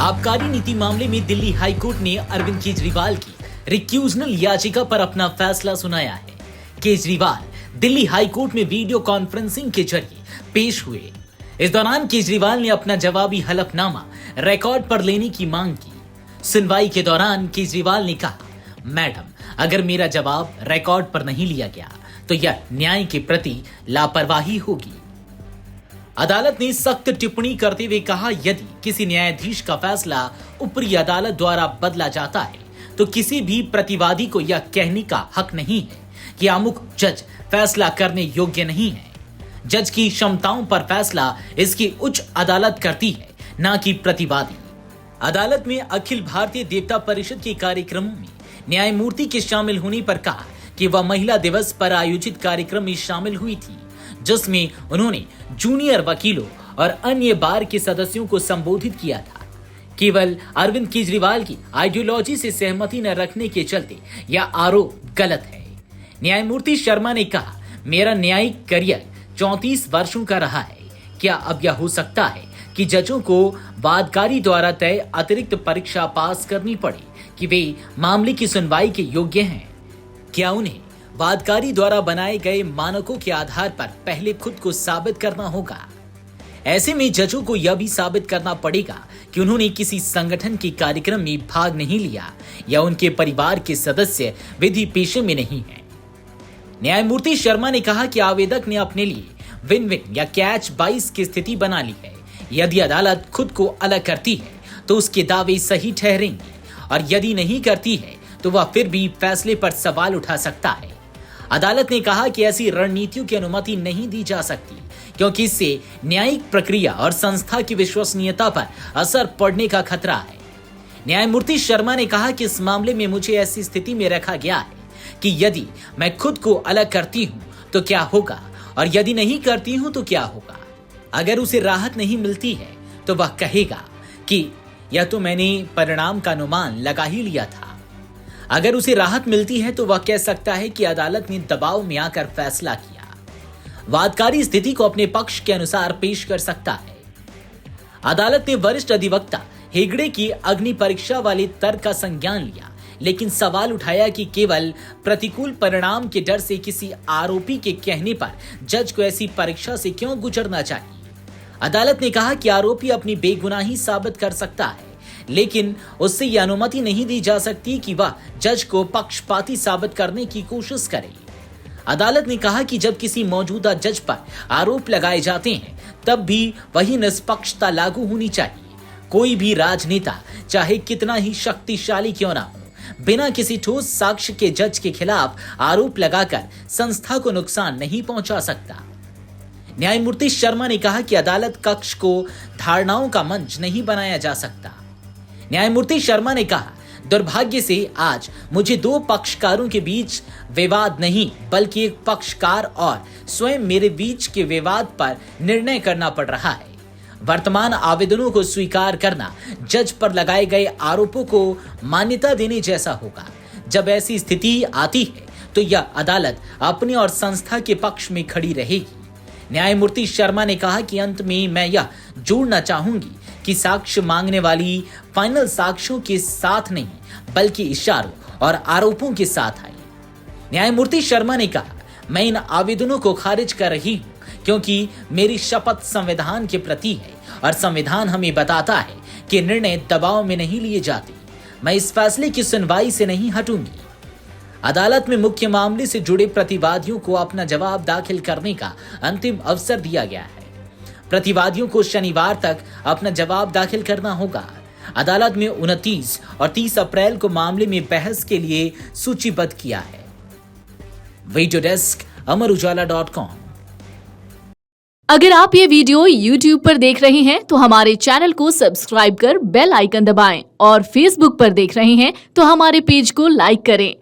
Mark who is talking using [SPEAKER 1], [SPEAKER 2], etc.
[SPEAKER 1] आबकारी नीति मामले में दिल्ली हाई कोर्ट ने अरविंद केजरीवाल की रिक्यूजनल याचिका पर अपना फैसला सुनाया है। केजरीवाल दिल्ली हाई कोर्ट में वीडियो कॉन्फ्रेंसिंग के जरिए पेश हुए। इस दौरान केजरीवाल ने अपना जवाबी हलफनामा रिकॉर्ड पर लेने की मांग की। सुनवाई के दौरान केजरीवाल ने कहा, मैडम, अगर मेरा जवाब रिकॉर्ड पर नहीं लिया गया तो यह न्याय के प्रति लापरवाही होगी। अदालत ने सख्त टिप्पणी करते हुए कहा, यदि किसी न्यायाधीश का फैसला ऊपरी अदालत द्वारा बदला जाता है तो किसी भी प्रतिवादी को यह कहने का हक नहीं है कि अमुक जज फैसला करने योग्य नहीं है। जज की क्षमताओं पर फैसला इसकी उच्च अदालत करती है, न कि प्रतिवादी। अदालत में अखिल भारतीय देवता परिषद के कार्यक्रमों में न्यायमूर्ति के शामिल होने पर कहा कि वह महिला दिवस पर आयोजित कार्यक्रम में शामिल हुई थी, जिसमें उन्होंने जूनियर वकीलों और अन्य बार के सदस्यों को संबोधित किया था। केवल अरविंद केजरीवाल की आइडियोलॉजी से सहमति न रखने के चलते यह आरोप गलत है। न्यायमूर्ति शर्मा ने कहा, मेरा न्यायिक करियर 34 वर्षों का रहा है। क्या अब यह हो सकता है कि जजों को वादकारी द्वारा तय अतिरिक्त परीक्षा पास करनी पड़े कि वे मामले की सुनवाई के योग्य हैं? क्या उन्हें वादकारी द्वारा बनाए गए मानकों के आधार पर पहले खुद को साबित करना होगा? ऐसे में जजों को यह भी साबित करना पड़ेगा कि उन्होंने किसी संगठन के कार्यक्रम में भाग नहीं लिया या उनके परिवार के सदस्य विधि पेशे में नहीं हैं। न्यायमूर्ति शर्मा ने कहा कि आवेदक ने अपने लिए विन विन या कैच 22 की स्थिति बना ली है। यदि अदालत खुद को अलग करती है तो उसके दावे सही ठहरेंगे, और यदि नहीं करती है तो वह फिर भी फैसले पर सवाल उठा सकता है। अदालत ने कहा कि ऐसी रणनीतियों की अनुमति नहीं दी जा सकती, क्योंकि इससे न्यायिक प्रक्रिया और संस्था की विश्वसनीयता पर असर पड़ने का खतरा है। न्यायमूर्ति शर्मा ने कहा कि इस मामले में मुझे ऐसी स्थिति में रखा गया है कि यदि मैं खुद को अलग करती हूं तो क्या होगा, और यदि नहीं करती हूं तो क्या होगा। अगर उसे राहत नहीं मिलती है तो वह कहेगा कि यह तो मैंने परिणाम का अनुमान लगा ही लिया था। अगर उसे राहत मिलती है तो वह कह सकता है कि अदालत ने दबाव में आकर फैसला किया। वादकारी स्थिति को अपने पक्ष के अनुसार पेश कर सकता है। अदालत ने वरिष्ठ अधिवक्ता हेगड़े की अग्नि परीक्षा वाले तर्क का संज्ञान लिया, लेकिन सवाल उठाया कि केवल प्रतिकूल परिणाम के डर से किसी आरोपी के कहने पर जज को ऐसी परीक्षा से क्यों गुजरना चाहिए। अदालत ने कहा कि आरोपी अपनी बेगुनाही साबित कर सकता है, लेकिन उससे यह अनुमति नहीं दी जा सकती कि वह जज को पक्षपाती साबित करने की कोशिश करे। अदालत ने कहा कि जब किसी मौजूदा जज पर आरोप लगाए जाते हैं तब भी वही निष्पक्षता लागू होनी चाहिए। कोई भी राजनेता चाहे कितना ही शक्तिशाली क्यों ना हो, बिना किसी ठोस साक्ष्य के जज के खिलाफ आरोप लगाकर संस्था को नुकसान नहीं पहुंचा सकता। न्यायमूर्ति शर्मा ने कहा कि अदालत कक्ष को धारणाओं का मंच नहीं बनाया जा सकता। न्यायमूर्ति शर्मा ने कहा, दुर्भाग्य से आज मुझे दो पक्षकारों के बीच विवाद नहीं बल्कि एक पक्षकार और स्वयं मेरे बीच के विवाद पर निर्णय करना पड़ रहा है। वर्तमान आवेदनों को स्वीकार करना जज पर लगाए गए आरोपों को मान्यता देने जैसा होगा। जब ऐसी स्थिति आती है तो यह अदालत अपने और संस्था के पक्ष में खड़ी रहेगी। न्यायमूर्ति शर्मा ने कहा कि अंत में मैं यह जोड़ना चाहूंगी कि साक्ष्य मांगने वाली फाइनल साक्ष्यों के साथ नहीं बल्कि इशारों और आरोपों के साथ आई। न्यायमूर्ति शर्मा ने कहा, मैं इन आवेदनों को खारिज कर रही हूं क्योंकि मेरी शपथ संविधान के प्रति है और संविधान हमें बताता है कि निर्णय दबाव में नहीं लिए जाते। मैं इस फैसले की सुनवाई से नहीं हटूंगी। अदालत में मुख्य मामले से जुड़े प्रतिवादियों को अपना जवाब दाखिल करने का अंतिम अवसर दिया गया है। प्रतिवादियों को शनिवार तक अपना जवाब दाखिल करना होगा। अदालत में 29 और 30 अप्रैल को मामले में बहस के लिए सूचीबद्ध किया है। Video desk amarujala.com।
[SPEAKER 2] अगर आप ये वीडियो YouTube पर देख रहे हैं तो हमारे चैनल को सब्सक्राइब कर बेल आइकन दबाएं, और Facebook पर देख रहे हैं तो हमारे पेज को लाइक करें।